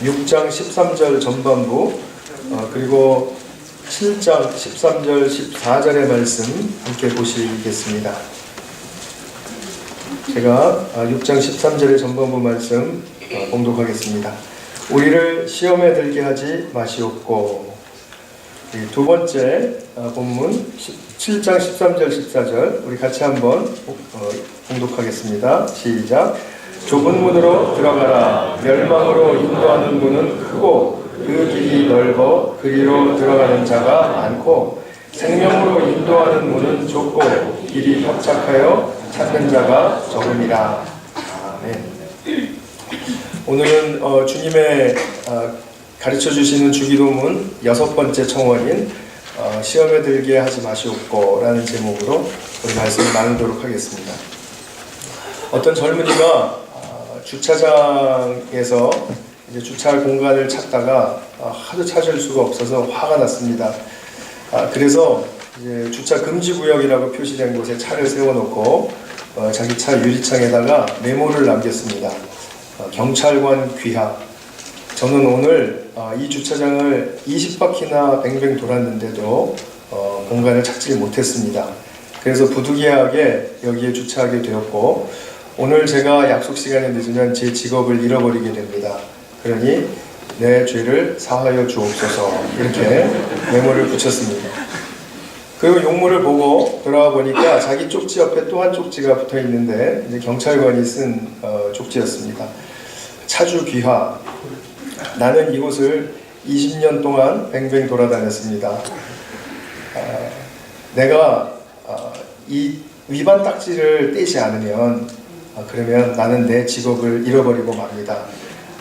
6장 13절 전반부 그리고 7장 13절 14절의 말씀 함께 보시겠습니다. 제가 6장 13절의 전반부 말씀 봉독하겠습니다. 우리를 시험에 들게 하지 마시옵고. 두 번째 본문 7장 13절 14절 우리 같이 한번 봉독하겠습니다. 시작. 좁은 문으로 들어가라. 멸망으로 인도하는 문은 크고 그 길이 넓어 그리로 들어가는 자가 많고 생명으로 인도하는 문은 좁고 길이 협착하여 찾는 자가 적음이라. 아멘. 오늘은 주님의 가르쳐 주시는 주기도문 6번째 청원인 시험에 들게 하지 마시옵고 라는 제목으로 우리 말씀을 나누도록 하겠습니다. 어떤 젊은이가 주차장에서 이제 주차할 공간을 찾다가 하도 찾을 수가 없어서 화가 났습니다. 그래서 이제 주차 금지 구역이라고 표시된 곳에 차를 세워놓고 자기 차 유리창에다가 메모를 남겼습니다. 경찰관 귀하. 저는 오늘 이 주차장을 20바퀴나 뱅뱅 돌았는데도 공간을 찾지 못했습니다. 그래서 부득이하게 여기에 주차하게 되었고 오늘 제가 약속 시간에 늦으면 제 직업을 잃어버리게 됩니다. 그러니 내 죄를 사하여 주옵소서 이렇게 메모를 붙였습니다. 그리고 용물을 보고 돌아와 보니까 자기 쪽지 옆에 또 한 쪽지가 붙어 있는데 이제 경찰관이 쓴 쪽지였습니다. 차주 귀하. 나는 이곳을 20년 동안 뱅뱅 돌아다녔습니다. 내가 이 위반 딱지를 떼지 않으면 그러면 나는 내 직업을 잃어버리고 맙니다.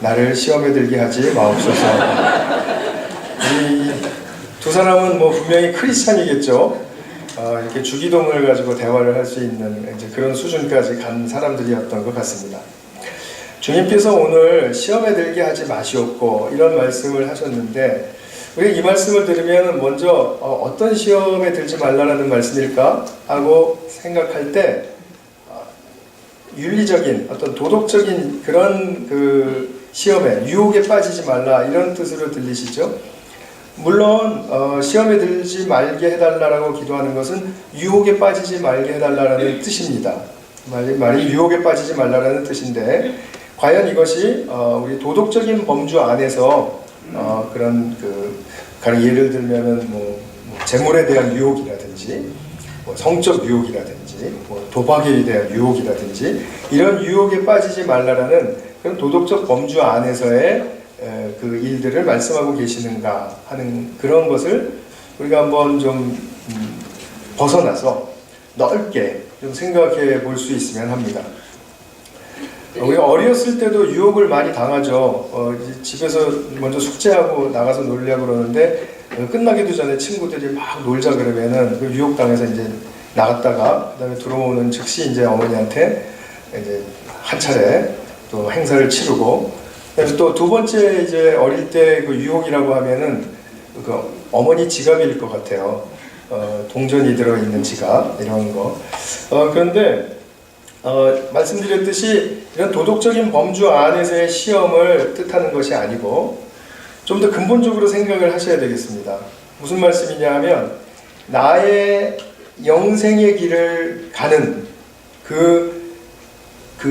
나를 시험에 들게 하지 마옵소서. 이 두 사람은 분명히 크리스찬이겠죠. 이렇게 주기도문을 가지고 대화를 할 수 있는 이제 그런 수준까지 간 사람들이었던 것 같습니다. 주님께서 오늘 시험에 들게 하지 마시옵고 이런 말씀을 하셨는데 우리 이 말씀을 들으면 먼저 어떤 시험에 들지 말라는 말씀일까 하고 생각할 때 윤리적인 어떤 도덕적인 그런 그 시험에 유혹에 빠지지 말라 이런 뜻으로 들리시죠? 물론 시험에 들지 말게 해달라고 기도하는 것은 유혹에 빠지지 말게 해달라는 뜻입니다. 말이 유혹에 빠지지 말라는 뜻인데 과연 이것이 우리 도덕적인 범주 안에서 그런 예를 들면은 재물에 대한 유혹이라든지 성적 유혹이라든지 도박에 대한 유혹이라든지 이런 유혹에 빠지지 말라라는 그런 도덕적 범주 안에서의 그 일들을 말씀하고 계시는가 하는 그런 것을 우리가 한번 좀 벗어나서 넓게 좀 생각해 볼 수 있으면 합니다. 우리가 어렸을 때도 유혹을 많이 당하죠. 집에서 먼저 숙제하고 나가서 놀려고 그러는데 끝나기도 전에 친구들이 막 놀자 그러면은 그 유혹당해서 이제 나갔다가 그다음에 들어오는 즉시 이제 어머니한테 이제 한 차례 또 행사를 치르고 그래서 또 두 번째 이제 어릴 때 그 유혹이라고 하면은 그 어머니 지갑일 것 같아요. 동전이 들어있는 지갑 이런 거. 그런데 말씀드렸듯이 이런 도덕적인 범주 안에서의 시험을 뜻하는 것이 아니고 좀 더 근본적으로 생각을 하셔야 되겠습니다. 무슨 말씀이냐 하면 나의 영생의 길을 가는 그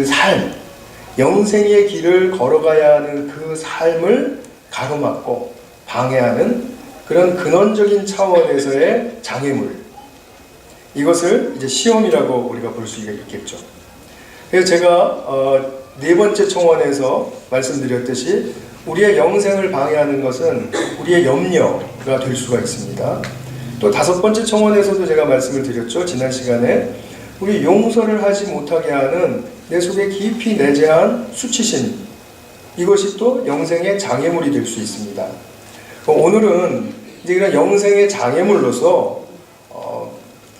삶, 영생의 길을 걸어가야 하는 그 삶을 가로막고 방해하는 그런 근원적인 차원에서의 장애물, 이것을 이제 시험이라고 우리가 볼 수가 있겠죠. 그래서 제가 네 번째 청원에서 말씀드렸듯이 우리의 영생을 방해하는 것은 우리의 염려가 될 수가 있습니다. 또 다섯 번째 청원에서도 제가 말씀을 드렸죠. 지난 시간에 우리 용서를 하지 못하게 하는 내 속에 깊이 내재한 수치심, 이것이 또 영생의 장애물이 될 수 있습니다. 오늘은 이제 그런 영생의 장애물로서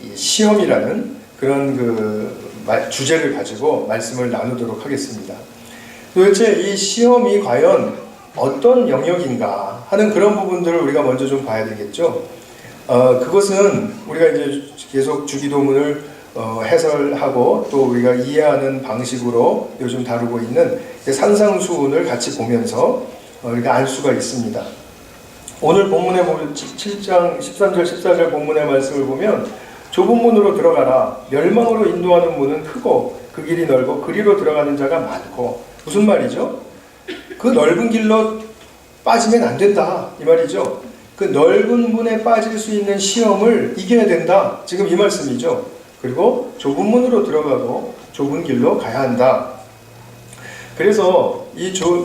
이 시험이라는 그런 주제를 가지고 말씀을 나누도록 하겠습니다. 도대체 이 시험이 과연 어떤 영역인가 하는 그런 부분들을 우리가 먼저 좀 봐야 되겠죠. 그것은 우리가 이제 계속 주기도문을 해설하고 또 우리가 이해하는 방식으로 요즘 다루고 있는 산상수훈을 같이 보면서 우리가 알 수가 있습니다. 오늘 본문에 보면 7장 13절 14절 본문의 말씀을 보면 좁은 문으로 들어가라. 멸망으로 인도하는 문은 크고 그 길이 넓고 그리로 들어가는 자가 많고. 무슨 말이죠? 그 넓은 길로 빠지면 안 된다 이 말이죠. 그 넓은 문에 빠질 수 있는 시험을 이겨야 된다. 지금 이 말씀이죠. 그리고 좁은 문으로 들어가고 좁은 길로 가야 한다. 그래서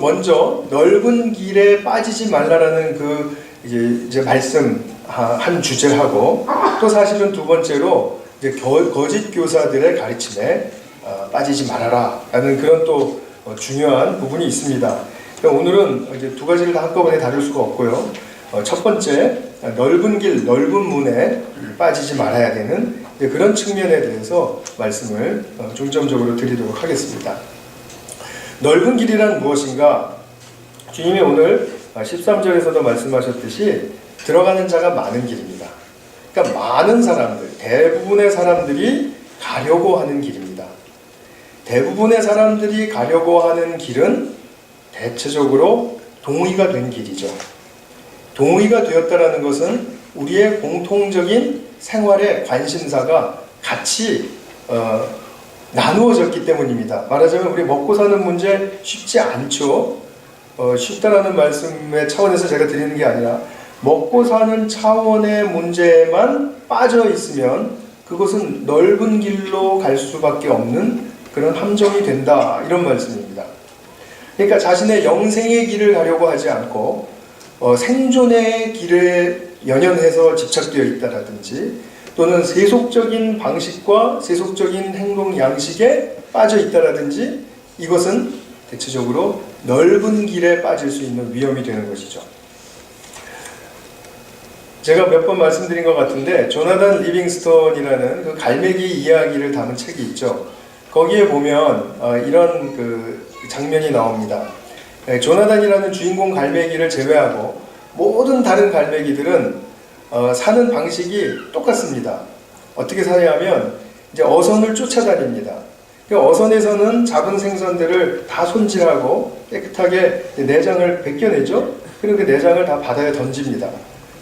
먼저 넓은 길에 빠지지 말라라는 그 이제 말씀 한 주제하고 또 사실은 두 번째로 이제 거짓 교사들의 가르침에 빠지지 말아라라는 그런 또 중요한 부분이 있습니다. 오늘은 이제 두 가지를 다 한꺼번에 다룰 수가 없고요. 첫 번째 넓은 길, 넓은 문에 빠지지 말아야 되는 그런 측면에 대해서 말씀을 중점적으로 드리도록 하겠습니다. 넓은 길이란 무엇인가? 주님이 오늘 13절에서도 말씀하셨듯이 들어가는 자가 많은 길입니다. 그러니까 많은 사람들, 대부분의 사람들이 가려고 하는 길입니다. 대부분의 사람들이 가려고 하는 길은 대체적으로 동의가 된 길이죠. 동의가 되었다는 것은 우리의 공통적인 생활의 관심사가 같이 나누어졌기 때문입니다. 말하자면 우리 먹고 사는 문제 쉽지 않죠. 쉽다라는 말씀의 차원에서 제가 드리는 게 아니라 먹고 사는 차원의 문제만 빠져 있으면 그것은 넓은 길로 갈 수밖에 없는 그런 함정이 된다 이런 말씀입니다. 그러니까 자신의 영생의 길을 가려고 하지 않고 생존의 길에 연연해서 집착되어 있다라든지 또는 세속적인 방식과 세속적인 행동 양식에 빠져 있다라든지 이것은 대체적으로 넓은 길에 빠질 수 있는 위험이 되는 것이죠. 제가 몇 번 말씀드린 것 같은데 조나단 리빙스턴이라는 그 갈매기 이야기를 담은 책이 있죠. 거기에 보면 이런 그 장면이 나옵니다. 조나단이라는 주인공 갈매기를 제외하고 모든 다른 갈매기들은 사는 방식이 똑같습니다. 어떻게 사냐면 이제 어선을 쫓아다닙니다. 어선에서는 잡은 생선들을 다 손질하고 깨끗하게 내장을 벗겨내죠. 그리고 그 내장을 다 바다에 던집니다.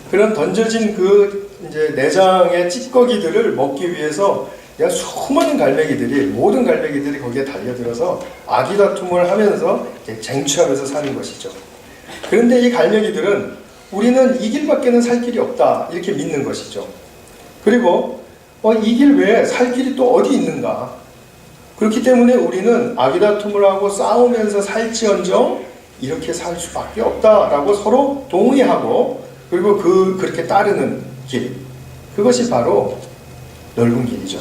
그런 던져진 그 이제 내장의 찌꺼기들을 먹기 위해서 수많은 갈매기들이 모든 갈매기들이 거기에 달려들어서 아기다툼을 하면서 쟁취하면서 사는 것이죠. 그런데 이 갈매기들은 우리는 이 길밖에는 살 길이 없다 이렇게 믿는 것이죠. 그리고 이 길 외에 살 길이 또 어디 있는가? 그렇기 때문에 우리는 아기다툼을 하고 싸우면서 살지언정 이렇게 살 수밖에 없다라고 서로 동의하고 그리고 그렇게 따르는 길, 그것이 바로 넓은 길이죠.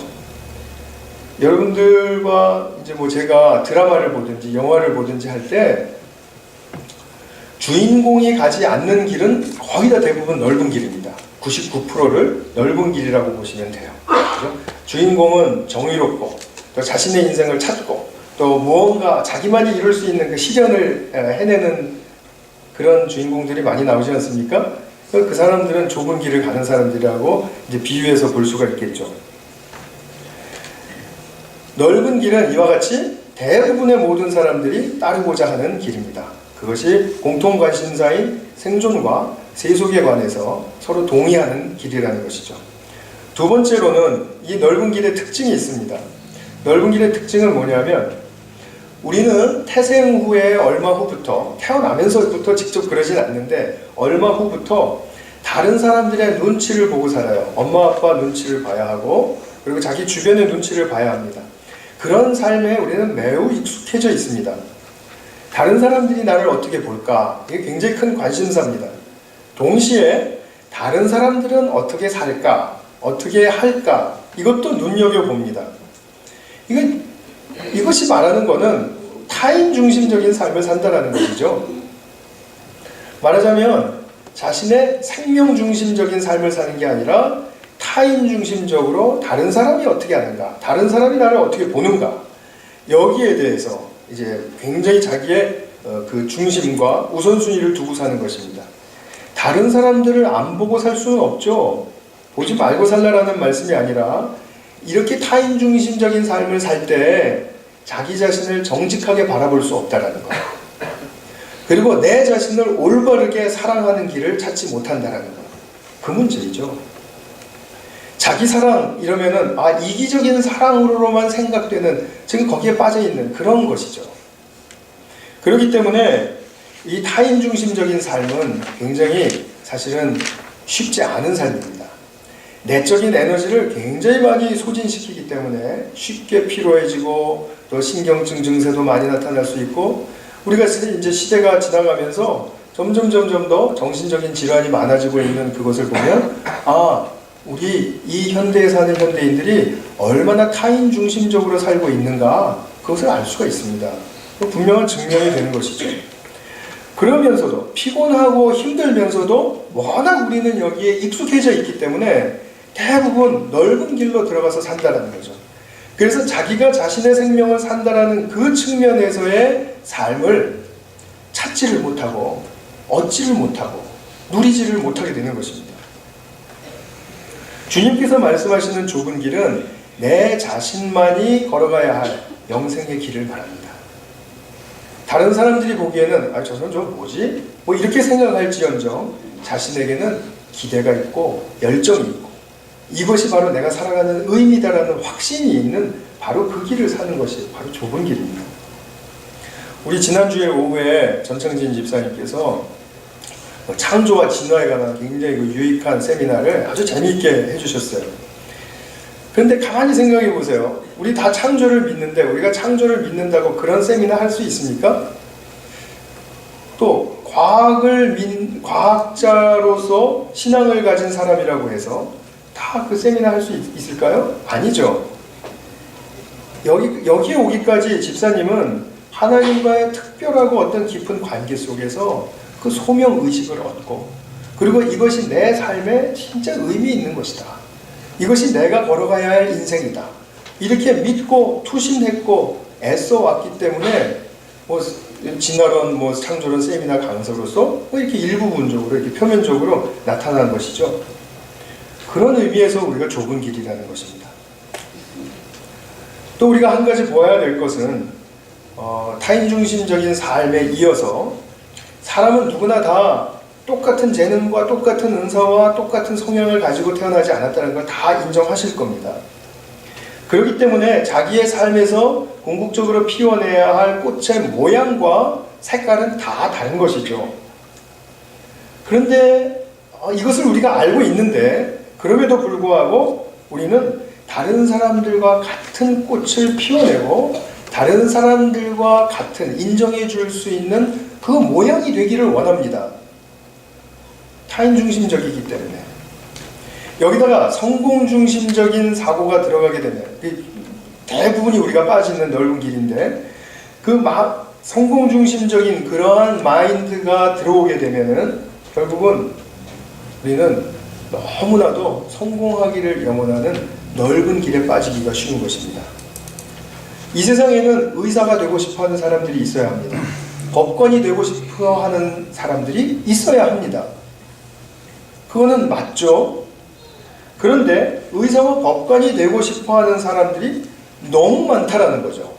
여러분들과 이제 제가 드라마를 보든지 영화를 보든지 할 때 주인공이 가지 않는 길은 거의 다 대부분 넓은 길입니다. 99%를 넓은 길이라고 보시면 돼요. 그렇죠? 주인공은 정의롭고 또 자신의 인생을 찾고 또 무언가 자기만이 이룰 수 있는 그 실현을 해내는 그런 주인공들이 많이 나오지 않습니까? 그 사람들은 좁은 길을 가는 사람들이라고 이제 비유해서 볼 수가 있겠죠. 넓은 길은 이와 같이 대부분의 모든 사람들이 따르고자 하는 길입니다. 그것이 공통 관심사인 생존과 세속에 관해서 서로 동의하는 길이라는 것이죠. 두 번째로는 이 넓은 길의 특징이 있습니다. 넓은 길의 특징은 뭐냐면 우리는 태생 후에 얼마 후부터 태어나면서부터 직접 그러진 않는데 얼마 후부터 다른 사람들의 눈치를 보고 살아요. 엄마 아빠 눈치를 봐야 하고 그리고 자기 주변의 눈치를 봐야 합니다. 그런 삶에 우리는 매우 익숙해져 있습니다. 다른 사람들이 나를 어떻게 볼까? 이게 굉장히 큰 관심사입니다. 동시에 다른 사람들은 어떻게 살까? 어떻게 할까? 이것도 눈여겨봅니다. 이것이 말하는 거는 타인 중심적인 삶을 산다는 것이죠. 말하자면 자신의 생명 중심적인 삶을 사는 게 아니라 타인 중심적으로 다른 사람이 어떻게 하는가, 다른 사람이 나를 어떻게 보는가, 여기에 대해서 이제 굉장히 자기의 그 중심과 우선순위를 두고 사는 것입니다. 다른 사람들을 안 보고 살 수는 없죠. 보지 말고 살라라는 말씀이 아니라 이렇게 타인 중심적인 삶을 살 때 자기 자신을 정직하게 바라볼 수 없다라는 거예요. 그리고 내 자신을 올바르게 사랑하는 길을 찾지 못한다는 것. 그 문제이죠. 자기 사랑 이러면은 이기적인 사랑으로만 생각되는, 지금 거기에 빠져있는 그런 것이죠. 그렇기 때문에 이 타인 중심적인 삶은 굉장히 사실은 쉽지 않은 삶입니다. 내적인 에너지를 굉장히 많이 소진시키기 때문에 쉽게 피로해지고 또 신경증 증세도 많이 나타날 수 있고, 우리가 이제 시대가 지나가면서 점점 더 정신적인 질환이 많아지고 있는 그것을 보면 우리 이 현대에 사는 현대인들이 얼마나 타인 중심적으로 살고 있는가, 그것을 알 수가 있습니다. 분명한 증명이 되는 것이죠. 그러면서도 피곤하고 힘들면서도 워낙 우리는 여기에 익숙해져 있기 때문에 대부분 넓은 길로 들어가서 산다는 거죠. 그래서 자기가 자신의 생명을 산다라는 그 측면에서의 삶을 찾지를 못하고 얻지를 못하고 누리지를 못하게 되는 것입니다. 주님께서 말씀하시는 좁은 길은 내 자신만이 걸어가야 할 영생의 길을 말합니다. 다른 사람들이 보기에는 저 사람 저거 뭐지? 뭐 이렇게 생각할지언정 자신에게는 기대가 있고 열정이 있고 이것이 바로 내가 살아가는 의미다라는 확신이 있는 바로 그 길을 사는 것이 바로 좁은 길입니다. 우리 지난주에 오후에 전창진 집사님께서 창조와 진화에 관한 굉장히 유익한 세미나를 아주 재미있게 해주셨어요. 그런데 가만히 생각해 보세요. 우리 다 창조를 믿는데 우리가 창조를 믿는다고 그런 세미나 할 수 있습니까? 또 과학자로서 신앙을 가진 사람이라고 해서 다 그 세미나 할 수 있을까요? 아니죠. 여기에 오기까지 집사님은 하나님과의 특별하고 어떤 깊은 관계 속에서 그 소명의식을 얻고, 그리고 이것이 내 삶에 진짜 의미 있는 것이다, 이것이 내가 걸어가야 할 인생이다, 이렇게 믿고 투신했고 애써 왔기 때문에 진화론 창조론 세미나 강사로서 이렇게 일부분적으로 이렇게 표면적으로 나타난 것이죠. 그런 의미에서 우리가 좁은 길이라는 것입니다. 또 우리가 한 가지 보아야 될 것은 타인 중심적인 삶에 이어서 사람은 누구나 다 똑같은 재능과 똑같은 은사와 똑같은 성향을 가지고 태어나지 않았다는 걸 다 인정하실 겁니다. 그렇기 때문에 자기의 삶에서 궁극적으로 피워내야 할 꽃의 모양과 색깔은 다 다른 것이죠. 그런데 이것을 우리가 알고 있는데 그럼에도 불구하고 우리는 다른 사람들과 같은 꽃을 피워내고 다른 사람들과 같은 인정해 줄 수 있는 그 모양이 되기를 원합니다. 타인 중심적이기 때문에. 여기다가 성공 중심적인 사고가 들어가게 되면 대부분이 우리가 빠지는 넓은 길인데, 성공 중심적인 그러한 마인드가 들어오게 되면은 결국은 우리는 너무나도 성공하기를 영원하는 넓은 길에 빠지기가 쉬운 것입니다. 이 세상에는 의사가 되고 싶어하는 사람들이 있어야 합니다. 법관이 되고 싶어하는 사람들이 있어야 합니다. 그거는 맞죠. 그런데 의사와 법관이 되고 싶어하는 사람들이 너무 많다라는 거죠.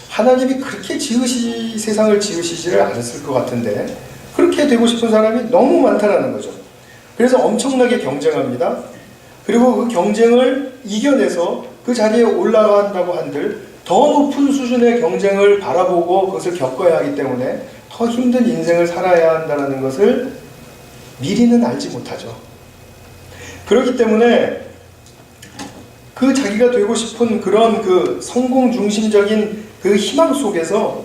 하나님이 그렇게 세상을 지으시지를 않았을 것 같은데 그렇게 되고 싶은 사람이 너무 많다라는 거죠. 그래서 엄청나게 경쟁합니다. 그리고 그 경쟁을 이겨내서 그 자리에 올라간다고 한들 더 높은 수준의 경쟁을 바라보고 그것을 겪어야 하기 때문에 더 힘든 인생을 살아야 한다는 것을 미리는 알지 못하죠. 그렇기 때문에 그 자기가 되고 싶은 그런 그 성공 중심적인 그 희망 속에서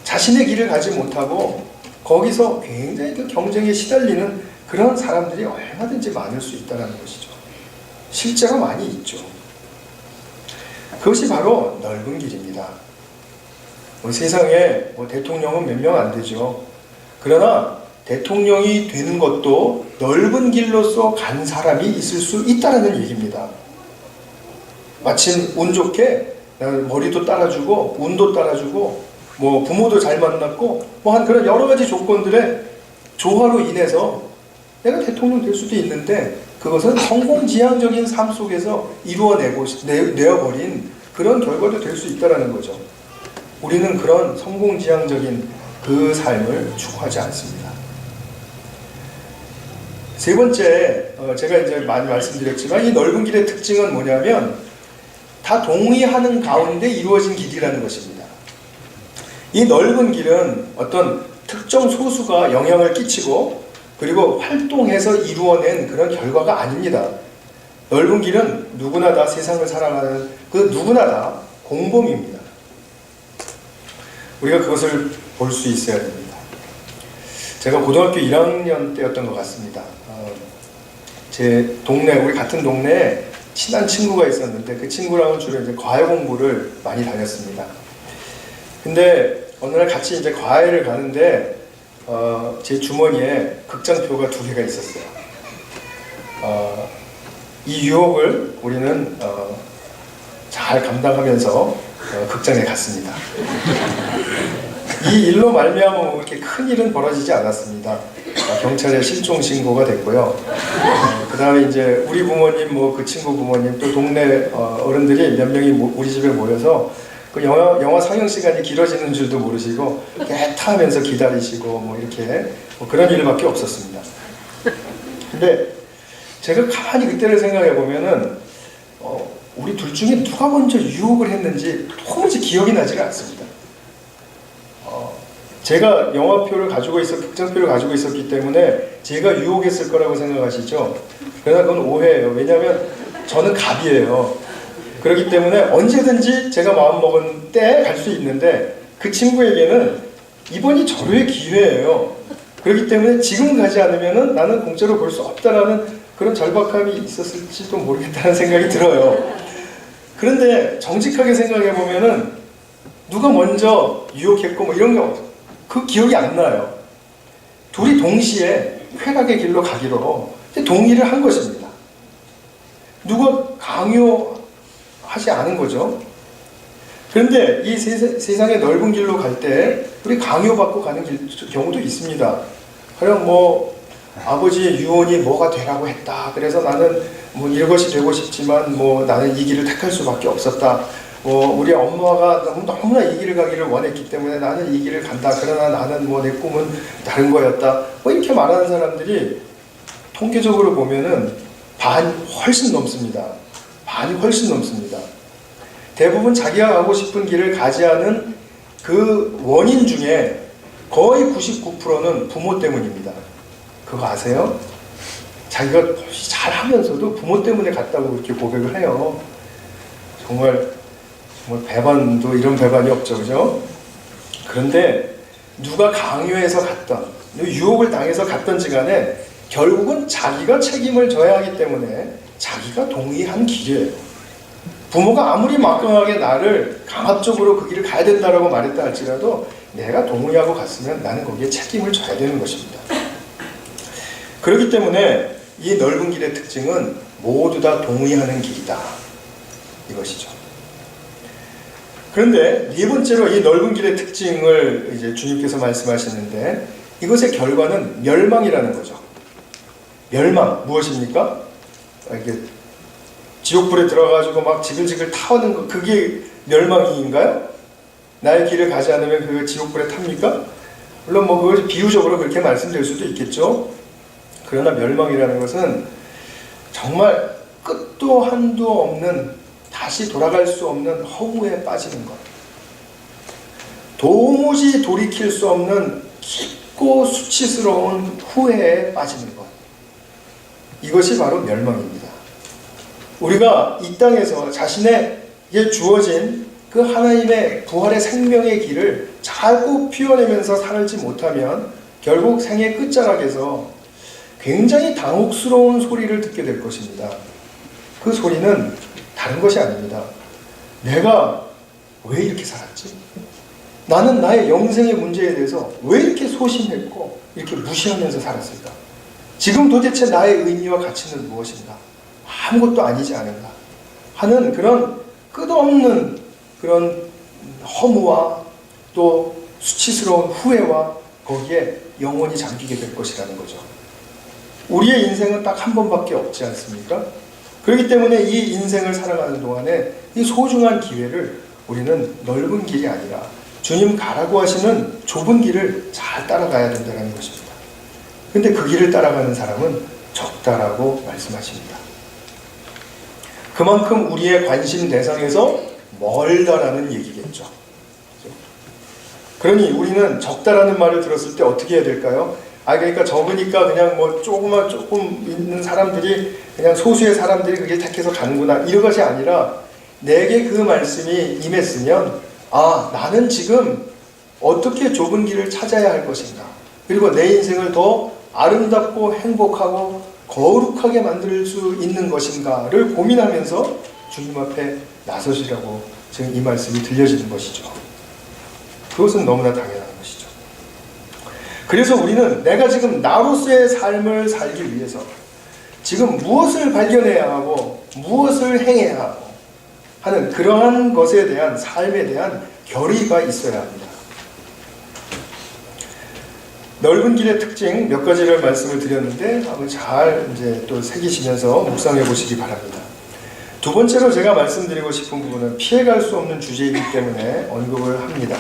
자신의 길을 가지 못하고 거기서 굉장히 그 경쟁에 시달리는 그런 사람들이 얼마든지 많을 수 있다는 것이죠. 실제로 많이 있죠. 그것이 바로 넓은 길입니다. 세상에 대통령은 몇 명 안 되죠. 그러나 대통령이 되는 것도 넓은 길로서 간 사람이 있을 수 있다는 얘기입니다. 마침 운 좋게 머리도 따라주고 운도 따라주고 부모도 잘 만났고 한 그런 여러 가지 조건들의 조화로 인해서 내가 대통령 될 수도 있는데 그것은 성공지향적인 삶 속에서 내어버린 그런 결과도 될 수 있다는 거죠. 우리는 그런 성공지향적인 그 삶을 추구하지 않습니다. 세 번째, 제가 이제 많이 말씀드렸지만 이 넓은 길의 특징은 뭐냐면 다 동의하는 가운데 이루어진 길이라는 것입니다. 이 넓은 길은 어떤 특정 소수가 영향을 끼치고 그리고 활동해서 이루어낸 그런 결과가 아닙니다. 넓은 길은 누구나 다 세상을 살아가는 그 누구나 다 공범입니다. 우리가 그것을 볼 수 있어야 됩니다. 제가 고등학교 1학년 때였던 것 같습니다. 제 동네, 우리 같은 동네에 친한 친구가 있었는데 그 친구랑은 주로 이제 과외 공부를 많이 다녔습니다. 근데 어느 날 같이 이제 과외를 가는데 제 주머니에 극장표가 2개가 있었어요. 이 유혹을 우리는 잘 감당하면서 극장에 갔습니다. 이 일로 말미암아 그렇게 큰 일은 벌어지지 않았습니다. 경찰에 실종 신고가 됐고요. 그 다음에 이제 우리 부모님, 뭐 그 친구 부모님, 또 동네 어른들이 몇 명이 우리 집에 모여서 그 영화 상영 시간이 길어지는 줄도 모르시고 깨타하면서 기다리시고 뭐 이렇게 뭐 그런 일밖에 없었습니다. 근데 제가 가만히 그때를 생각해 보면은 우리 둘 중에 누가 먼저 유혹을 했는지 도무지 기억이 나지가 않습니다. 제가 영화표를 가지고 극장표를 가지고 있었기 때문에 제가 유혹했을 거라고 생각하시죠? 그러나 그건 오해예요. 왜냐하면 저는 갑이에요. 그렇기 때문에 언제든지 제가 마음먹은 때에 갈 수 있는데 그 친구에게는 이번이 절호의 기회예요. 그렇기 때문에 지금 가지 않으면 나는 공짜로 볼 수 없다라는 그런 절박함이 있었을지도 모르겠다는 생각이 들어요. 그런데 정직하게 생각해 보면은 누가 먼저 유혹했고 뭐 이런 게 그 기억이 안 나요. 둘이 동시에 쾌락의 길로 가기로 동의를 한 것입니다. 누가 강요하지 않은 거죠. 그런데 이 세상의 넓은 길로 갈 때 우리 강요받고 가는 경우도 있습니다. 그냥 뭐 아버지의 유언이 뭐가 되라고 했다. 그래서 나는 뭐 이것이 되고 싶지만 뭐 나는 이 길을 택할 수밖에 없었다. 뭐 우리 엄마가 너무나 이 길을 가기를 원했기 때문에 나는 이 길을 간다. 그러나 나는 뭐 내 꿈은 다른 거였다. 뭐 이렇게 말하는 사람들이 통계적으로 보면은 훨씬 넘습니다. 반이 훨씬 넘습니다. 대부분 자기가 가고 싶은 길을 가지 않은 그 원인 중에 거의 99%는 부모 때문입니다. 그거 아세요? 자기가 잘하면서도 부모 때문에 갔다고 그렇게 고백을 해요. 정말 배반도 이런 배반이 없죠, 그죠? 그런데 누가 강요해서 갔던, 유혹을 당해서 갔던지 간에 결국은 자기가 책임을 져야 하기 때문에 자기가 동의한 길이에요. 부모가 아무리 막강하게 나를 강압적으로 그 길을 가야 된다라고 말했다 할지라도 내가 동의하고 갔으면 나는 거기에 책임을 져야 되는 것입니다. 그렇기 때문에 이 넓은 길의 특징은 모두 다 동의하는 길이다. 이것이죠. 그런데 네 번째로 이 넓은 길의 특징을 이제 주님께서 말씀하시는데 이것의 결과는 멸망이라는 거죠. 멸망 무엇입니까? 이게 지옥불에 들어가지고 막 지글지글 타오는 거 그게 멸망인가요? 나의 길을 가지 않으면 그 지옥불에 탑니까? 물론 뭐 그걸 비유적으로 그렇게 말씀드릴 수도 있겠죠. 그러나 멸망이라는 것은 정말 끝도 한도 없는 다시 돌아갈 수 없는 허무에 빠지는 것. 도무지 돌이킬 수 없는 깊고 수치스러운 후회에 빠지는 것. 이것이 바로 멸망입니다. 우리가 이 땅에서 자신에게 주어진 그 하나님의 부활의 생명의 길을 잘 꼭 피워내면서 살지 못하면 결국 생의 끝자락에서 굉장히 당혹스러운 소리를 듣게 될 것입니다. 그 소리는 다른 것이 아닙니다. 내가 왜 이렇게 살았지? 나는 나의 영생의 문제에 대해서 왜 이렇게 소심했고 이렇게 무시하면서 살았을까? 지금 도대체 나의 의미와 가치는 무엇인가? 아무것도 아니지 않은가? 하는 그런 끝없는 그런 허무와 또 수치스러운 후회와 거기에 영원히 잠기게 될 것이라는 거죠. 우리의 인생은 딱 한 번밖에 없지 않습니까? 그렇기 때문에 이 인생을 살아가는 동안에 이 소중한 기회를 우리는 넓은 길이 아니라 주님 가라고 하시는 좁은 길을 잘 따라가야 된다는 것입니다. 근데 그 길을 따라가는 사람은 적다라고 말씀하십니다. 그만큼 우리의 관심 대상에서 멀다라는 얘기겠죠. 그러니 우리는 적다라는 말을 들었을 때 어떻게 해야 될까요? 그러니까 적으니까 그냥 뭐 조금 있는 사람들이, 그냥 소수의 사람들이 그 길 택해서 가는구나, 이런 것이 아니라 내게 그 말씀이 임했으면 나는 지금 어떻게 좁은 길을 찾아야 할 것인가, 그리고 내 인생을 더 아름답고 행복하고 거룩하게 만들 수 있는 것인가를 고민하면서 주님 앞에 나서시라고 지금 이 말씀이 들려지는 것이죠. 그것은 너무나 당연한 것이죠. 그래서 우리는 내가 지금 나로서의 삶을 살기 위해서 지금 무엇을 발견해야 하고 무엇을 행해야 하고 하는 그러한 것에 대한 삶에 대한 결의가 있어야 합니다. 넓은 길의 특징 몇 가지를 말씀을 드렸는데 한번 잘 이제 또 새기시면서 묵상해 보시기 바랍니다. 두 번째로 제가 말씀드리고 싶은 부분은 피해갈 수 없는 주제이기 때문에 언급을 합니다.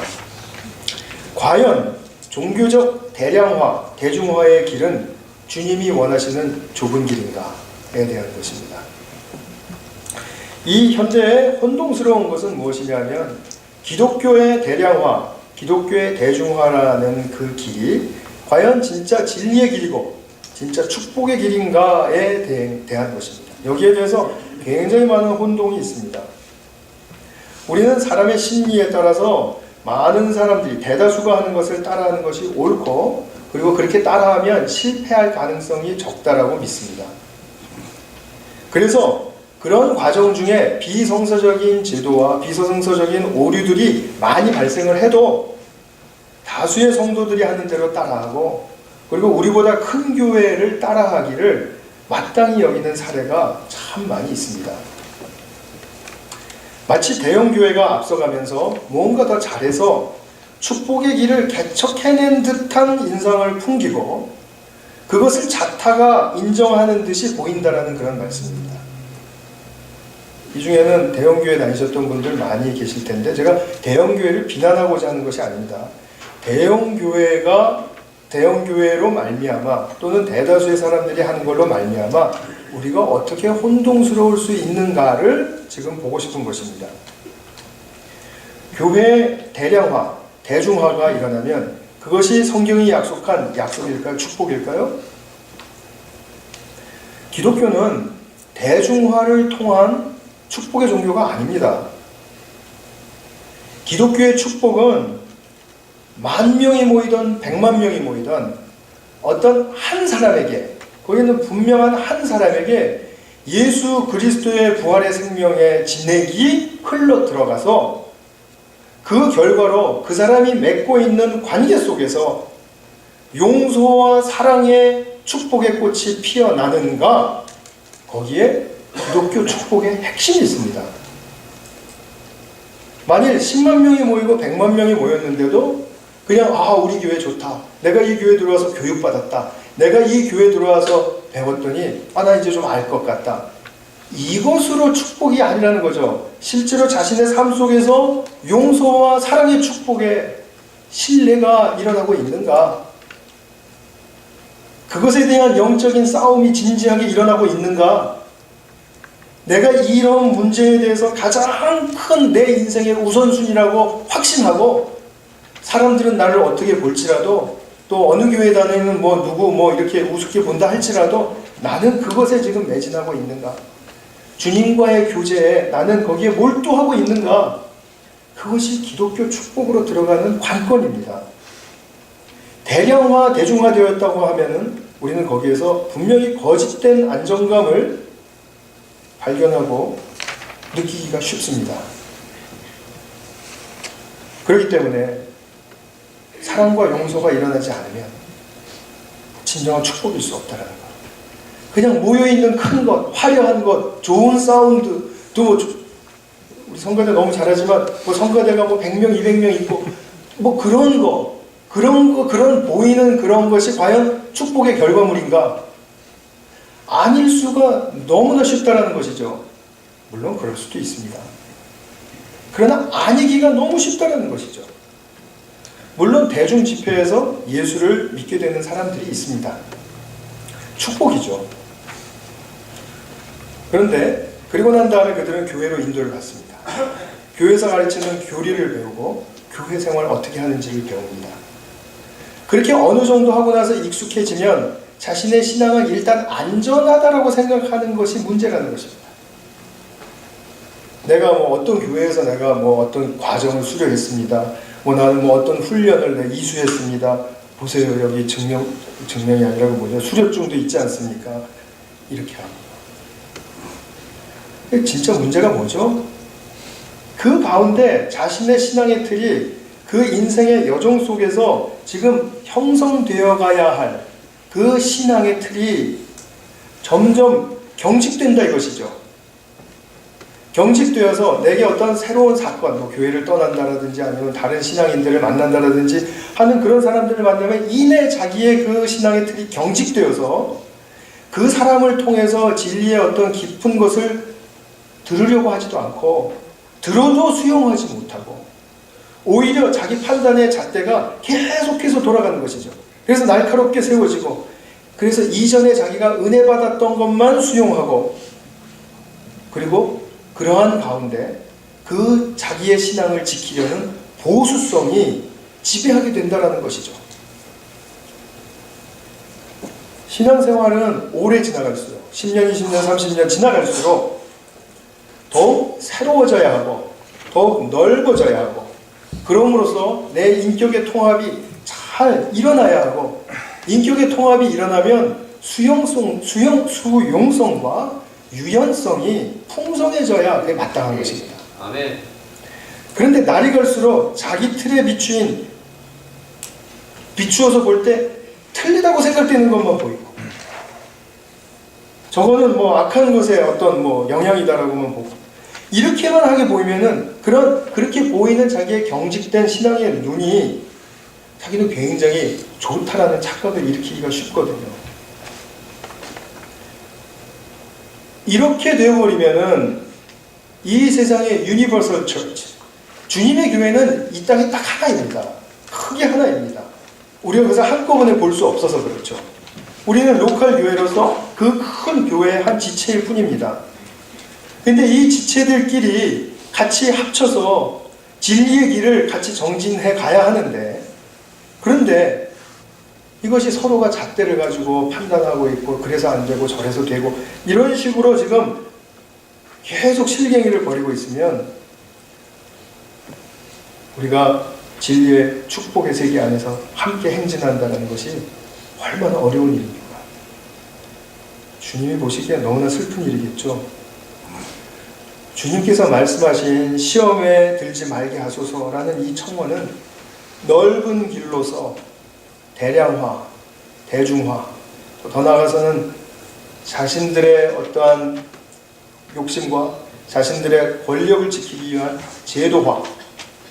과연 종교적 대량화, 대중화의 길은 주님이 원하시는 좁은 길인가에 대한 것입니다. 이 현재의 혼동스러운 것은 무엇이냐면 기독교의 대량화, 기독교의 대중화라는 그 길이 과연 진짜 진리의 길이고 진짜 축복의 길인가에 대한 것입니다. 여기에 대해서 굉장히 많은 혼동이 있습니다. 우리는 사람의 심리에 따라서 많은 사람들이 대다수가 하는 것을 따라하는 것이 옳고, 그리고 그렇게 따라하면 실패할 가능성이 적다라고 믿습니다. 그래서 그런 과정 중에 비성서적인 제도와 비성서적인 오류들이 많이 발생을 해도 다수의 성도들이 하는 대로 따라하고, 그리고 우리보다 큰 교회를 따라하기를 마땅히 여기는 사례가 참 많이 있습니다. 마치 대형 교회가 앞서가면서 뭔가 더 잘해서 축복의 길을 개척해낸 듯한 인상을 풍기고 그것을 자타가 인정하는 듯이 보인다라는 그런 말씀입니다. 이 중에는 대형 교회 다니셨던 분들 많이 계실 텐데, 제가 대형 교회를 비난하고자 하는 것이 아닙니다. 대형 교회로 말미암아, 또는 대다수의 사람들이 하는 걸로 말미암아 우리가 어떻게 혼동스러울 수 있는가를 지금 보고 싶은 것입니다. 교회 대량화, 대중화가 일어나면 그것이 성경이 약속한 약속일까요? 축복일까요? 기독교는 대중화를 통한 축복의 종교가 아닙니다. 기독교의 축복은 10,000명이 모이던 1,000,000명이 모이던 어떤 한 사람에게, 거기는 분명한 한 사람에게 예수 그리스도의 부활의 생명의 진액이 흘러 들어가서 그 결과로 그 사람이 맺고 있는 관계 속에서 용서와 사랑의 축복의 꽃이 피어나는가, 거기에 기독교 축복의 핵심이 있습니다. 만일 10만 명이 모이고 100만 명이 모였는데도 그냥 우리 교회 좋다, 내가 이 교회 들어와서 교육받았다, 내가 이 교회 들어와서 배웠더니 나 이제 좀 알 것 같다, 이것으로 축복이 아니라는 거죠. 실제로 자신의 삶 속에서 용서와 사랑의 축복의 신뢰가 일어나고 있는가, 그것에 대한 영적인 싸움이 진지하게 일어나고 있는가, 내가 이런 문제에 대해서 가장 큰 내 인생의 우선순위라고 확신하고 사람들은 나를 어떻게 볼지라도, 또 어느 교회 다니는 누구 이렇게 우습게 본다 할지라도 나는 그것에 지금 매진하고 있는가, 주님과의 교제에 나는 거기에 몰두하고 있는가, 그것이 기독교 축복으로 들어가는 관건입니다. 대량화, 대중화되었다고 하면은 우리는 거기에서 분명히 거짓된 안정감을 발견하고 느끼기가 쉽습니다. 그렇기 때문에 사랑과 용서가 일어나지 않으면 진정한 축복일 수 없다는 것. 그냥 모여있는 큰 것, 화려한 것, 좋은 사운드, 또 우리 성가대 너무 잘하지만 성가대가 100명, 200명 있고 그런 보이는 그런 것이 과연 축복의 결과물인가? 아닐 수가 너무나 쉽다라는 것이죠. 물론 그럴 수도 있습니다. 그러나 아니기가 너무 쉽다라는 것이죠. 물론 대중 집회에서 예수를 믿게 되는 사람들이 있습니다. 축복이죠. 그런데 그리고 난 다음에 그들은 교회로 인도를 받습니다. 교회에서 가르치는 교리를 배우고 교회 생활을 어떻게 하는지를 배웁니다. 그렇게 어느 정도 하고 나서 익숙해지면 자신의 신앙은 일단 안전하다라고 생각하는 것이 문제라는 것입니다. 내가 뭐 어떤 교회에서 내가 뭐 어떤 과정을 수료했습니다. 뭐 나는 뭐 어떤 훈련을 내가 이수했습니다. 보세요, 여기 증명이 아니라고 뭐죠? 수료증도 있지 않습니까? 이렇게 합니다. 진짜 문제가 뭐죠? 그 가운데 자신의 신앙의 틀이 그 인생의 여정 속에서 지금 형성되어 가야 할 그 신앙의 틀이 점점 경직된다 이것이죠. 경직되어서 내게 어떤 새로운 사건, 뭐 교회를 떠난다라든지 아니면 다른 신앙인들을 만난다라든지 하는 그런 사람들을 만나면 이내 자기의 그 신앙의 틀이 경직되어서 그 사람을 통해서 진리의 어떤 깊은 것을 들으려고 하지도 않고 들어도 수용하지 못하고 오히려 자기 판단의 잣대가 계속해서 돌아가는 것이죠. 그래서 날카롭게 세워지고 그래서 이전에 자기가 은혜 받았던 것만 수용하고 그리고 그러한 가운데 그 자기의 신앙을 지키려는 보수성이 지배하게 된다는 것이죠. 신앙생활은 오래 지나갈수록 10년, 20년, 30년 지나갈수록 더욱 새로워져야 하고 더욱 넓어져야 하고 그럼으로써 내 인격의 통합이 잘 일어나야 하고 인격의 통합이 일어나면 수용성과 유연성이 풍성해져야 그게 마땅한 것입니다. 아멘. 그런데 날이 갈수록 자기 틀에 비추어서 볼 때 틀리다고 생각되는 것만 보이고 저거는 뭐 악한 것에 어떤 뭐 영향이다라고만 보고 이렇게만 하게 보이면은 그렇게 보이는 자기의 경직된 신앙의 눈이 자기는 굉장히 좋다라는 착각을 일으키기가 쉽거든요. 이렇게 되어버리면은 이 세상의 유니버설 처치, 주님의 교회는 이 땅에 딱 하나입니다. 크게 하나입니다. 우리가 그래서 한꺼번에 볼 수 없어서 그렇죠. 우리는 로컬 교회로서 그 큰 교회의 한 지체일 뿐입니다. 근데 이 지체들끼리 같이 합쳐서 진리의 길을 같이 정진해 가야 하는데 그런데 이것이 서로가 잣대를 가지고 판단하고 있고 그래서 안 되고 저래서 되고 이런 식으로 지금 계속 실갱이를 벌이고 있으면 우리가 진리의 축복의 세계 안에서 함께 행진한다는 것이 얼마나 어려운 일입니까? 주님이 보시기에 너무나 슬픈 일이겠죠. 주님께서 말씀하신 시험에 들지 말게 하소서라는 이 청원은 넓은 길로서 대량화, 대중화, 더 나아가서는 자신들의 어떠한 욕심과 자신들의 권력을 지키기 위한 제도화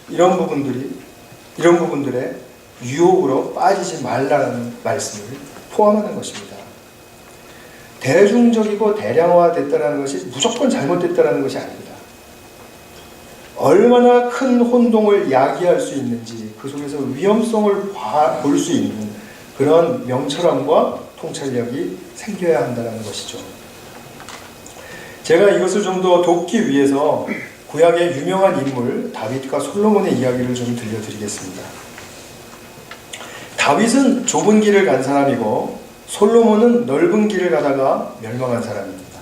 이런 부분들의 유혹으로 빠지지 말라는 말씀을 포함하는 것입니다. 대중적이고 대량화됐다는 것이 무조건 잘못됐다는 것이 아닙니다. 얼마나 큰 혼동을 야기할 수 있는지 그 속에서 위험성을 볼 수 있는 그런 명철함과 통찰력이 생겨야 한다는 것이죠. 제가 이것을 좀 더 돕기 위해서 구약의 유명한 인물 다윗과 솔로몬의 이야기를 좀 들려드리겠습니다. 다윗은 좁은 길을 간 사람이고 솔로몬은 넓은 길을 가다가 멸망한 사람입니다.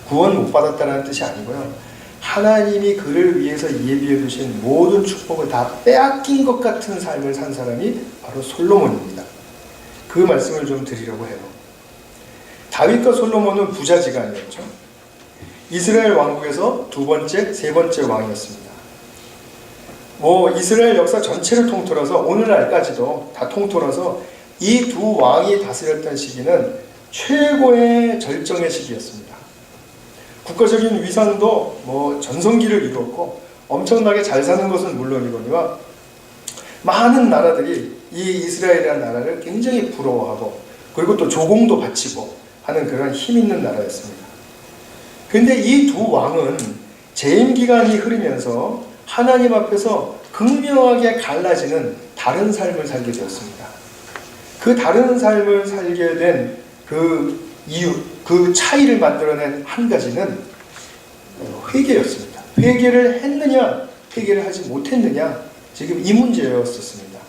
구원 못 받았다는 뜻이 아니고요. 하나님이 그를 위해서 예비해 두신 모든 축복을 다 빼앗긴 것 같은 삶을 산 사람이 바로 솔로몬입니다. 그 말씀을 좀 드리려고 해요. 다윗과 솔로몬은 부자지간이었죠. 이스라엘 왕국에서 두 번째, 세 번째 왕이었습니다. 이스라엘 역사 전체를 통틀어서 오늘날까지도 다 통틀어서 이 두 왕이 다스렸던 시기는 최고의 절정의 시기였습니다. 국가적인 위상도 전성기를 이루었고 엄청나게 잘 사는 것은 물론이거니와 많은 나라들이 이 이스라엘이라는 나라를 굉장히 부러워하고 그리고 또 조공도 바치고 하는 그런 힘 있는 나라였습니다. 근데 이 두 왕은 재임 기간이 흐르면서 하나님 앞에서 극명하게 갈라지는 다른 삶을 살게 되었습니다. 그 다른 삶을 살게 된 그 이유, 그 차이를 만들어낸 한 가지는 회개였습니다. 회개를 했느냐, 회개를 하지 못했느냐, 지금 이 문제였었습니다.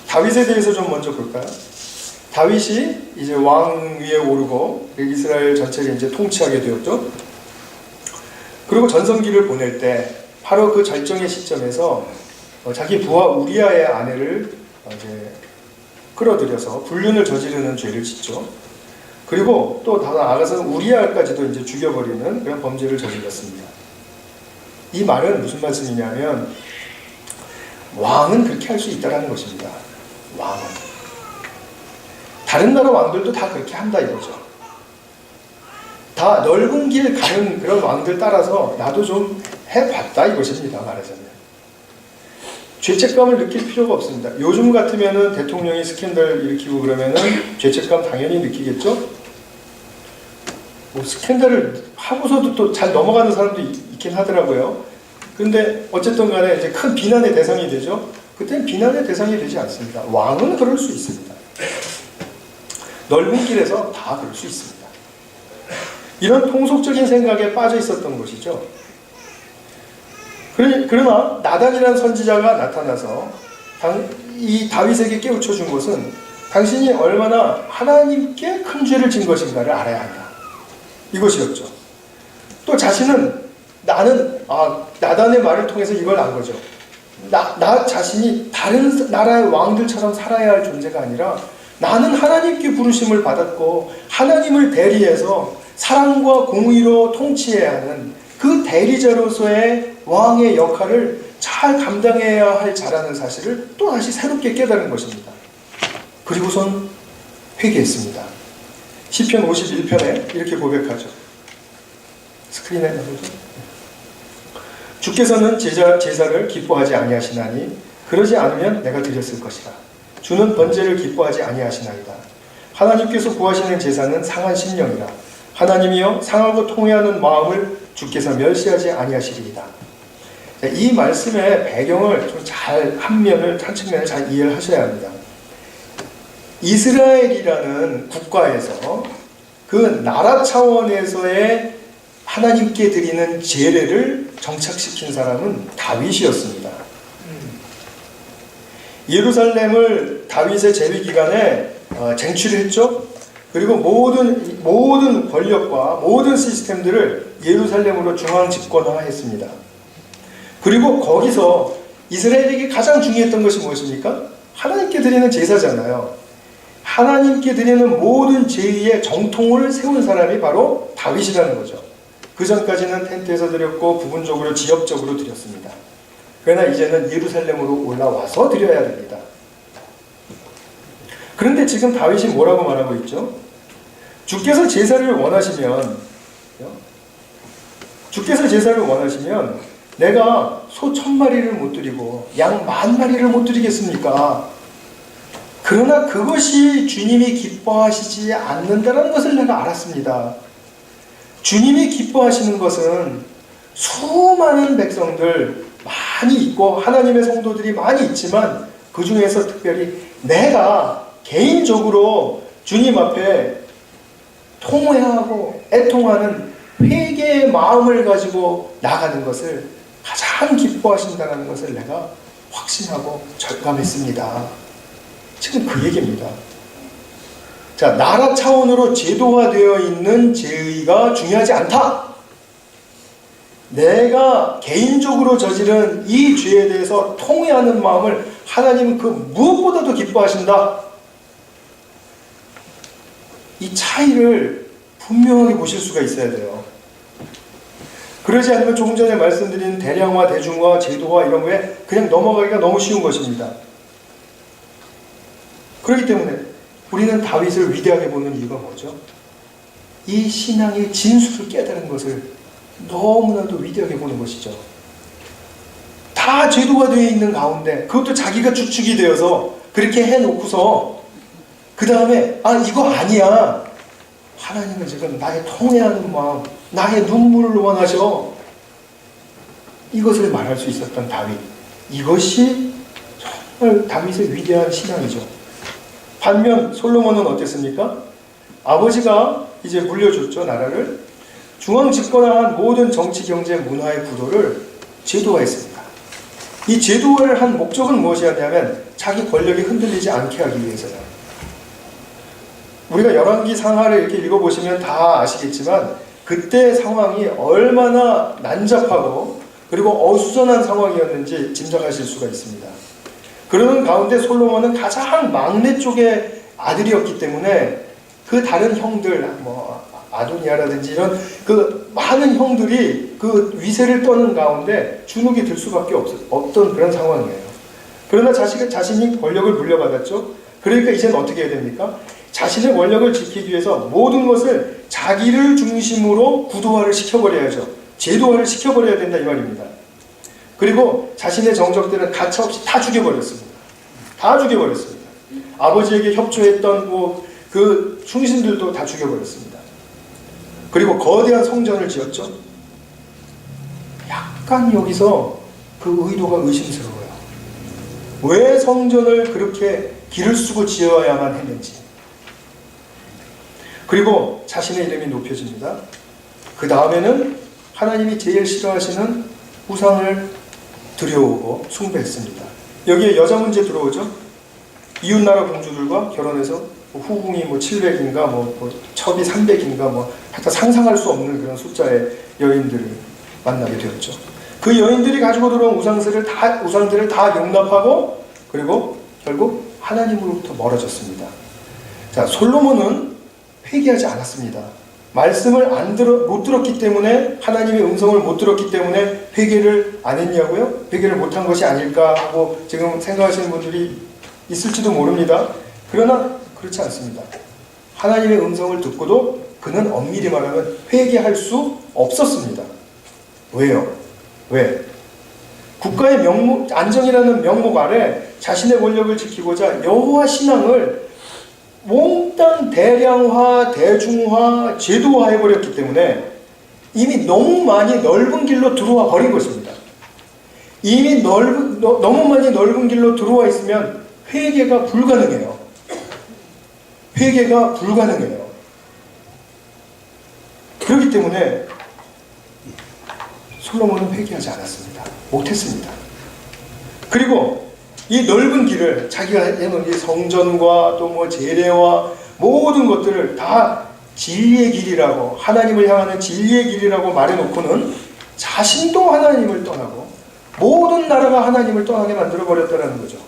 다윗에 대해서 좀 먼저 볼까요? 다윗이 이제 왕 위에 오르고 이스라엘 전체를 이제 통치하게 되었죠. 그리고 전성기를 보낼 때 바로 그 절정의 시점에서 자기 부하 우리아의 아내를 이제 끌어들여서 불륜을 저지르는 죄를 짓죠. 그리고 또 더 나아가서 우리아까지도 이제 죽여버리는 그런 범죄를 저질렀습니다. 이 말은 무슨 말씀이냐면 왕은 그렇게 할 수 있다는 것입니다. 왕은. 다른 나라 왕들도 다 그렇게 한다 이거죠. 다 넓은 길 가는 그런 왕들 따라서 나도 좀 해봤다 이것입니다. 말하자면. 죄책감을 느낄 필요가 없습니다. 요즘 같으면은 대통령이 스캔들 일으키고 그러면은 죄책감 당연히 느끼겠죠? 뭐 스캔들을 하고서도 또 잘 넘어가는 사람도 있긴 하더라고요. 근데 어쨌든 간에 이제 큰 비난의 대상이 되죠? 그때는 비난의 대상이 되지 않습니다. 왕은 그럴 수 있습니다. 넓은 길에서 다 그럴 수 있습니다. 이런 통속적인 생각에 빠져 있었던 것이죠. 그러나 나단이라는 선지자가 나타나서 이 다윗에게 깨우쳐 준 것은 당신이 얼마나 하나님께 큰 죄를 진 것인가를 알아야 한다. 이것이었죠. 또 자신은 나단의 말을 통해서 이걸 안 거죠. 나 자신이 다른 나라의 왕들처럼 살아야 할 존재가 아니라 나는 하나님께 부르심을 받았고 하나님을 대리해서 사랑과 공의로 통치해야 하는 그 대리자로서의 왕의 역할을 잘 감당해야 할 자라는 사실을 또다시 새롭게 깨달은 것입니다. 그리고선 회개했습니다. 시편 51편에 이렇게 고백하죠. 스크린에 나오죠. 주께서는 제사를 기뻐하지 아니하시나니 그러지 않으면 내가 드렸을 것이라. 주는 번제를 기뻐하지 아니하시나이다. 하나님께서 구하시는 제사는 상한 심령이라. 하나님이여 상하고 통회하는 마음을 주께서 멸시하지 아니하시리이다. 이 말씀의 배경을 좀 잘 한 측면을 잘 이해를 하셔야 합니다. 이스라엘이라는 국가에서 그 나라 차원에서의 하나님께 드리는 제례를 정착시킨 사람은 다윗이었습니다. 예루살렘을 다윗의 재위 기간에 쟁취를 했죠. 그리고 모든 권력과 모든 시스템들을 예루살렘으로 중앙 집권화했습니다. 그리고 거기서 이스라엘에게 가장 중요했던 것이 무엇입니까? 하나님께 드리는 제사잖아요. 하나님께 드리는 모든 제의의 정통을 세운 사람이 바로 다윗이라는 거죠. 그 전까지는 텐트에서 드렸고 부분적으로 지역적으로 드렸습니다. 그러나 이제는 예루살렘으로 올라와서 드려야 됩니다. 그런데 지금 다윗이 뭐라고 말하고 있죠? 주께서 제사를 원하시면 내가 소 1000마리를 못 드리고 양 10,000마리를 못 드리겠습니까? 그러나 그것이 주님이 기뻐하시지 않는다는 것을 내가 알았습니다. 주님이 기뻐하시는 것은 수많은 백성들 많이 있고 하나님의 성도들이 많이 있지만 그 중에서 특별히 내가 개인적으로 주님 앞에 통회하고 애통하는 회개의 마음을 가지고 나가는 것을 가장 기뻐하신다는 것을 내가 확신하고 절감했습니다. 지금 그 얘기입니다. 자, 나라 차원으로 제도화되어 있는 제의가 중요하지 않다. 내가 개인적으로 저지른 이 죄에 대해서 통회하는 마음을 하나님은 그 무엇보다도 기뻐하신다. 이 차이를 분명하게 보실 수가 있어야 돼요. 그러지 않으면 조금 전에 말씀드린 대량화, 대중화, 제도화 이런 거에 그냥 넘어가기가 너무 쉬운 것입니다. 그렇기 때문에 우리는 다윗을 위대하게 보는 이유가 뭐죠? 이 신앙의 진수를 깨달은 것을 너무나도 위대하게 보는 것이죠. 다 제도가 되어 있는 가운데 그것도 자기가 주축이 되어서 그렇게 해놓고서 그 다음에 이거 아니야. 하나님은 지금 나의 통회하는 마음, 나의 눈물을 원하셔. 이것을 말할 수 있었던 다윗. 이것이 정말 다윗의 위대한 신앙이죠. 반면 솔로몬은 어땠습니까? 아버지가 이제 물려줬죠, 나라를. 중앙 집권화한 모든 정치, 경제, 문화의 구도를 제도화했습니다. 이 제도화를 한 목적은 무엇이었냐면 자기 권력이 흔들리지 않게 하기 위해서요. 우리가 열왕기 상하를 이렇게 읽어보시면 다 아시겠지만 그때 상황이 얼마나 난잡하고 그리고 어수선한 상황이었는지 짐작하실 수가 있습니다. 그러는 가운데 솔로몬은 가장 막내 쪽의 아들이었기 때문에 그 다른 형들, 아도니아라든지 이런 그 많은 형들이 그 위세를 떠는 가운데 주눅이 들 수밖에 없던 그런 상황이에요. 그러나 자신이 권력을 물려받았죠. 그러니까 이제는 어떻게 해야 됩니까? 자신의 권력을 지키기 위해서 모든 것을 자기를 중심으로 구도화를 시켜버려야죠. 제도화를 시켜버려야 된다 이 말입니다. 그리고 자신의 정적들은 가차없이 다 죽여버렸습니다. 다 죽여버렸습니다. 아버지에게 협조했던 그 충신들도 다 죽여버렸습니다. 그리고 거대한 성전을 지었죠. 약간 여기서 그 의도가 의심스러워요. 왜 성전을 그렇게 기를 쓰고 지어야만 했는지. 그리고 자신의 이름이 높여집니다. 그 다음에는 하나님이 제일 싫어하시는 우상을 들여오고 숭배했습니다. 여기에 여자 문제 들어오죠. 이웃나라 공주들과 결혼해서 후궁이 700인가 첩이 300인가 하여튼 상상할 수 없는 그런 숫자의 여인들을 만나게 되었죠. 그 여인들이 가지고 들어온 우상들을 다 용납하고 그리고 결국 하나님으로부터 멀어졌습니다. 자, 솔로몬은 회개하지 않았습니다. 말씀을 못 들었기 때문에, 하나님의 음성을 못 들었기 때문에 회개를 안 했냐고요? 회개를 못한 것이 아닐까 하고 지금 생각하시는 분들이 있을지도 모릅니다. 그러나 그렇지 않습니다. 하나님의 음성을 듣고도 그는 엄밀히 말하면 회개할 수 없었습니다. 왜요? 왜? 국가의 안정이라는 명목 아래 자신의 권력을 지키고자 여호와 신앙을 몽땅 대량화, 대중화, 제도화 해버렸기 때문에 이미 너무 많이 넓은 길로 들어와 버린 것입니다. 이미 너무 많이 넓은 길로 들어와 있으면 회개가 불가능해요. 회개가 불가능해요. 그렇기 때문에 솔로몬은 회개하지 않았습니다. 못했습니다. 그리고 이 넓은 길을 자기가 해놓은 이 성전과 또 제례와 모든 것들을 다 진리의 길이라고, 하나님을 향하는 진리의 길이라고 말해놓고는 자신도 하나님을 떠나고 모든 나라가 하나님을 떠나게 만들어버렸다는 거죠.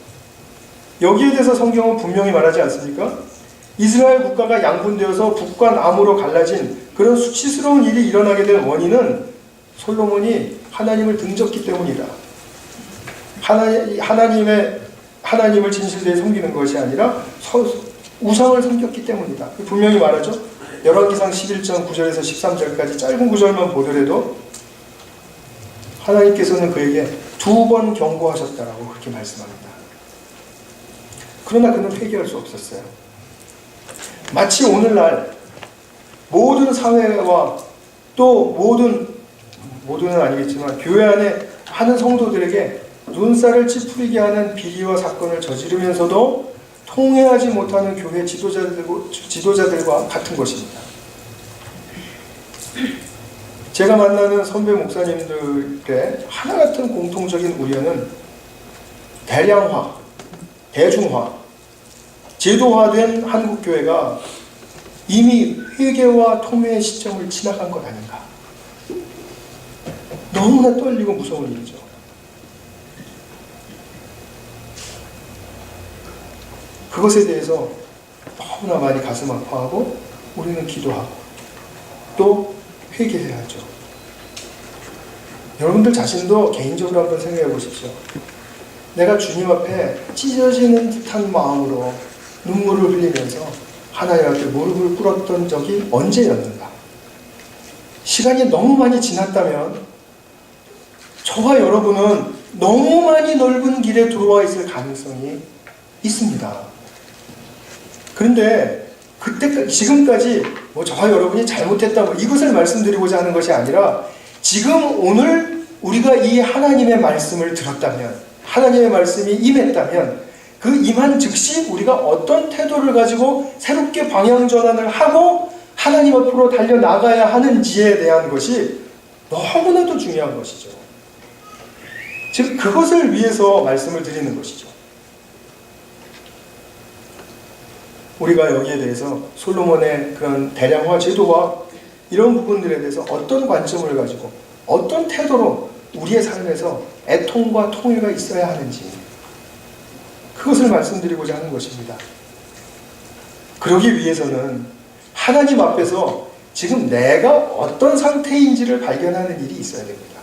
여기에 대해서 성경은 분명히 말하지 않습니까? 이스라엘 국가가 양분되어서 북과 남으로 갈라진 그런 수치스러운 일이 일어나게 된 원인은 솔로몬이 하나님을 등졌기 때문이다. 하나님을 진실되게 섬기는 것이 아니라 우상을 섬겼기 때문이다. 분명히 말하죠. 열왕기상 11장 9절에서 13절까지 짧은 구절만 보더라도 하나님께서는 그에게 2번 경고하셨다라고 그렇게 말씀합니다. 그러나 그는 회개할 수 없었어요. 마치 오늘날 모든 사회와 또 모두는 아니겠지만 교회 안에 하는 성도들에게 눈살을 찌푸리게 하는 비리와 사건을 저지르면서도 통회하지 못하는 교회 지도자들과 같은 것입니다. 제가 만나는 선배 목사님들의 하나같은 공통적인 우려는 대량화, 대중화, 제도화된 한국교회가 이미 회개와 통회의 시점을 지나간 것 아닌가. 너무나 떨리고 무서운 일이죠. 그것에 대해서 너무나 많이 가슴 아파하고 우리는 기도하고 또 회개해야죠. 여러분들 자신도 개인적으로 한번 생각해 보십시오. 내가 주님 앞에 찢어지는 듯한 마음으로 눈물을 흘리면서 하나님 앞에 무릎을 꿇었던 적이 언제였는가? 시간이 너무 많이 지났다면 저와 여러분은 너무 많이 넓은 길에 들어와 있을 가능성이 있습니다. 그런데 지금까지 저와 여러분이 잘못했다 이것을 말씀드리고자 하는 것이 아니라 지금 오늘 우리가 이 하나님의 말씀을 들었다면 하나님의 말씀이 임했다면 그 임한 즉시 우리가 어떤 태도를 가지고 새롭게 방향 전환을 하고 하나님 앞으로 달려나가야 하는지에 대한 것이 너무나도 중요한 것이죠. 즉 그것을 위해서 말씀을 드리는 것이죠. 우리가 여기에 대해서 솔로몬의 그런 대량화 제도와 이런 부분들에 대해서 어떤 관점을 가지고 어떤 태도로 우리의 삶에서 애통과 통일가 있어야 하는지 그것을 말씀드리고자 하는 것입니다. 그러기 위해서는 하나님 앞에서 지금 내가 어떤 상태인지를 발견하는 일이 있어야 됩니다.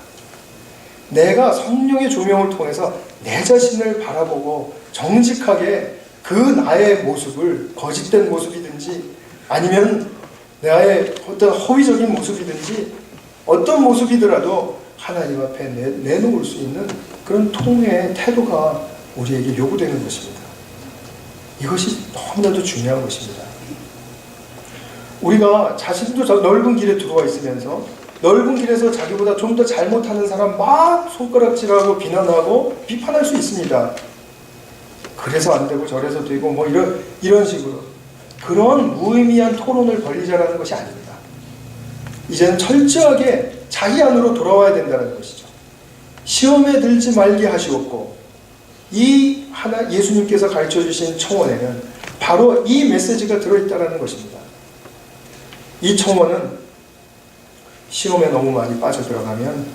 내가 성령의 조명을 통해서 내 자신을 바라보고 정직하게 그 나의 모습을 거짓된 모습이든지 아니면 나의 어떤 허위적인 모습이든지 어떤 모습이더라도 하나님 앞에 내놓을 수 있는 그런 통회의 태도가 우리에게 요구되는 것입니다. 이것이 너무나도 중요한 것입니다. 우리가 자신도 넓은 길에 들어와 있으면서 넓은 길에서 자기보다 좀 더 잘못하는 사람 막 손가락질하고 비난하고 비판할 수 있습니다. 그래서 안 되고 저래서 되고 뭐 이런 식으로 그런 무의미한 토론을 벌리자라는 것이 아닙니다. 이제는 철저하게 자기 안으로 돌아와야 된다는 것이죠. 시험에 들지 말게 하시옵고 이 예수님께서 가르쳐 주신 청원에는 바로 이 메시지가 들어있다는 것입니다. 이 청원은 시험에 너무 많이 빠져들어가면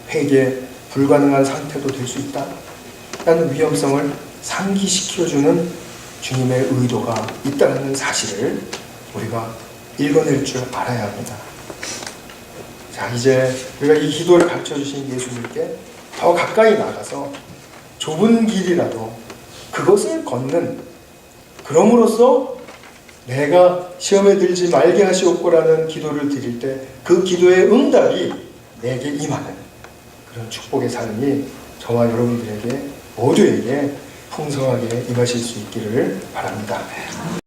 회개 불가능한 상태도 될 수 있다 라는 위험성을 상기시켜주는 주님의 의도가 있다는 사실을 우리가 읽어낼 줄 알아야 합니다. 자, 이제 우리가 이 기도를 가르쳐 주신 예수님께 더 가까이 나가서 좁은 길이라도 그것을 걷는, 그럼으로써 내가 시험에 들지 말게 하시옵고라는 기도를 드릴 때 그 기도의 응답이 내게 임하는 그런 축복의 삶이 저와 여러분들에게 모두에게 풍성하게 임하실 수 있기를 바랍니다.